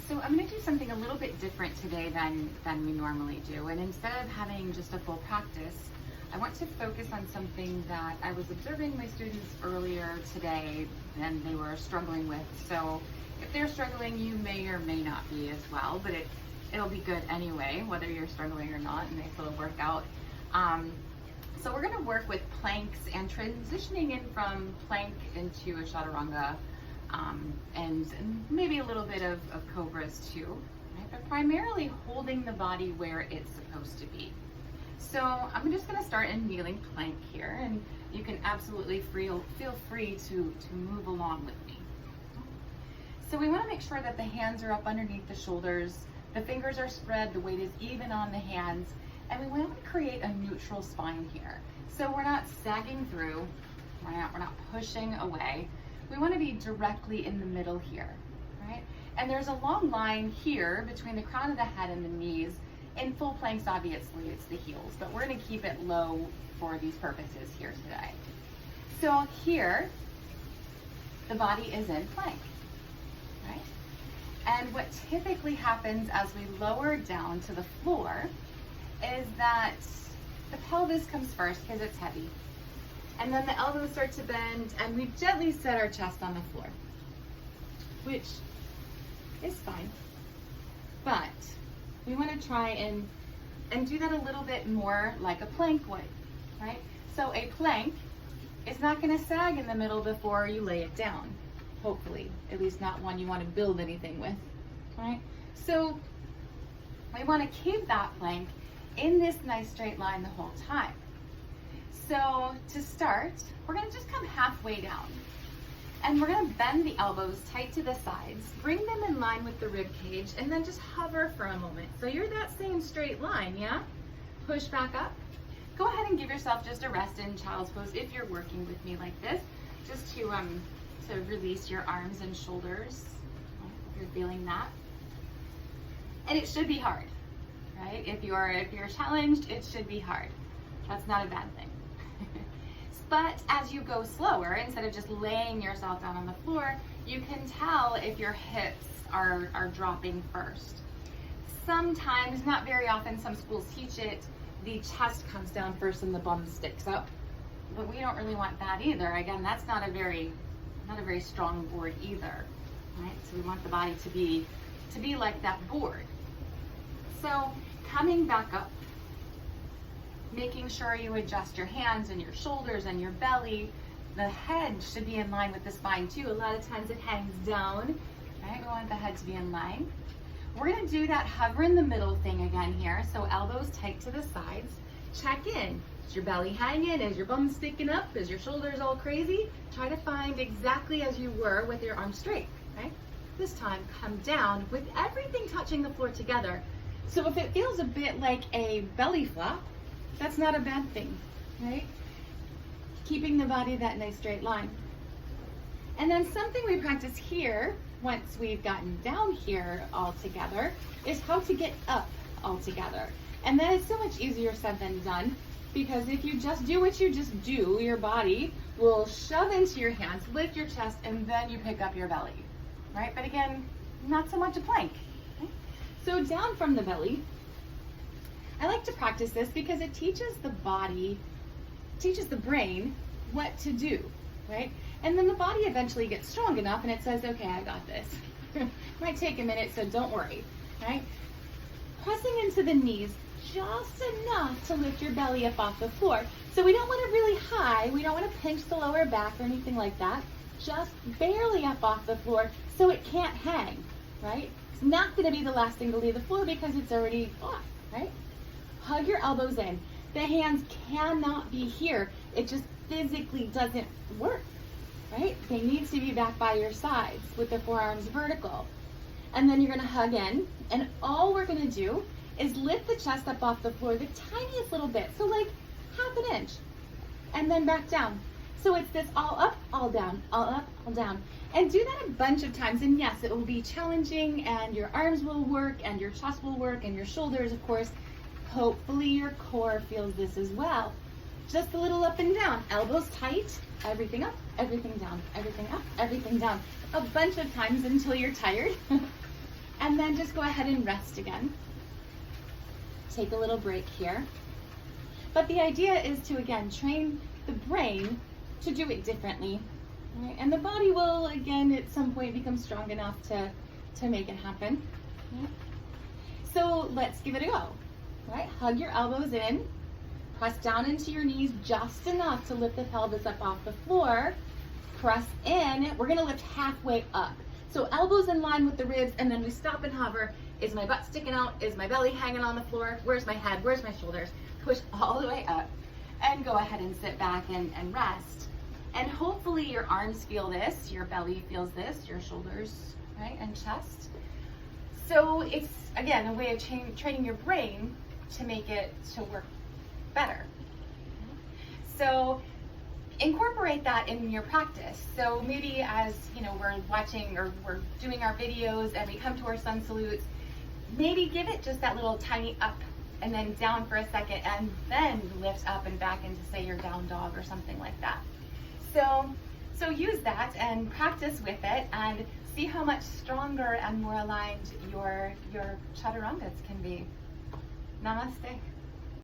So I'm going to do something a little bit different today than we normally do. And instead of having just a full practice, I want to focus on something that I was observing my students earlier today and they were struggling with. So if they're struggling, you may or may not be as well, but it'll be good anyway, whether you're struggling or not, and nice little workout. So we're going to work with planks and transitioning in from plank into a chaturanga. And maybe a little bit of cobras too, right? But primarily holding the body where it's supposed to be. So I'm just going to start in kneeling plank here, and you can absolutely feel free to move along with me. So we want to make sure that the hands are up underneath the shoulders, the fingers are spread, the weight is even on the hands, and we want to create a neutral spine here. So we're not sagging through, we're not pushing away. We want to be directly in the middle here, right? And there's a long line here between the crown of the head and the knees. In full planks, obviously, it's the heels, but we're going to keep it low for these purposes here today. So here, the body is in plank, right? And what typically happens as we lower down to the floor is that the pelvis comes first because it's heavy. And then the elbows start to bend, and we gently set our chest on the floor, which is fine. But we want to try and do that a little bit more like a plank would, right? So a plank is not going to sag in the middle before you lay it down, hopefully, at least not one you want to build anything with, right? So we want to keep that plank in this nice straight line the whole time. So to start, we're going to just come halfway down, and we're going to bend the elbows tight to the sides, bring them in line with the rib cage, and then just hover for a moment. So you're that same straight line, yeah? Push back up. Go ahead and give yourself just a rest in child's pose if you're working with me like this, just to release your arms and shoulders, if you're feeling that. And it should be hard, right? If you're challenged, it should be hard. That's not a bad thing. But as you go slower, instead of just laying yourself down on the floor, you can tell if your hips are dropping first. Sometimes, not very often, some schools teach it, the chest comes down first and the bum sticks up. But we don't really want that either. Again, that's not a very strong board either, right? So we want the body to be like that board. So coming back up, making sure you adjust your hands and your shoulders and your belly. The head should be in line with the spine too. A lot of times it hangs down, right? We want the head to be in line. We're going to do that hover in the middle thing again here. So elbows tight to the sides. Check in. Is your belly hanging? Is your bum sticking up? Is your shoulders all crazy? Try to find exactly as you were with your arms straight, right? This time, come down with everything touching the floor together. So if it feels a bit like a belly flop, that's not a bad thing, right? Keeping the body that nice straight line. And then something we practice here, once we've gotten down here all together, is how to get up all together. And that is so much easier said than done, because if you just do what you just do, your body will shove into your hands, lift your chest, and then you pick up your belly, right? But again, not so much a plank. Okay? So down from the belly, I like to practice this because it teaches the body, teaches the brain what to do, right? And then the body eventually gets strong enough and it says, okay, I got this. Might take a minute, so don't worry, right? Pressing into the knees just enough to lift your belly up off the floor. So we don't want it really high. We don't want to pinch the lower back or anything like that. Just barely up off the floor so it can't hang, right? It's not going to be the last thing to leave the floor because it's already off, right? Hug your elbows in. The hands cannot be here. It just physically doesn't work, right? They need to be back by your sides with the forearms vertical. And then you're gonna hug in, and all we're gonna do is lift the chest up off the floor the tiniest little bit, so like half an inch, and then back down. So it's this all up, all down, all up, all down. And do that a bunch of times, and yes, it will be challenging, and your arms will work, and your chest will work, and your shoulders, of course. Hopefully your core feels this as well. Just a little up and down, elbows tight, everything up, everything down, everything up, everything down. A bunch of times until you're tired. And then just go ahead and rest again. Take a little break here. But the idea is to, again, train the brain to do it differently. Right? And the body will, again, at some point become strong enough to make it happen. Right? So let's give it a go. Right? Hug your elbows in. Press down into your knees just enough to lift the pelvis up off the floor. Press in. We're going to lift halfway up. So elbows in line with the ribs, and then we stop and hover. Is my butt sticking out? Is my belly hanging on the floor? Where's my head? Where's my shoulders? Push all the way up and go ahead and sit back and rest. And hopefully your arms feel this, your belly feels this, your shoulders, right, and chest. So it's, again, a way of training your brain to make it to work better. So incorporate that in your practice. So maybe as, you know, we're watching or we're doing our videos and we come to our sun salutes, maybe give it just that little tiny up and then down for a second, and then lift up and back into, say, your down dog or something like that. So use that and practice with it and see how much stronger and more aligned your chaturangas can be. Namaste.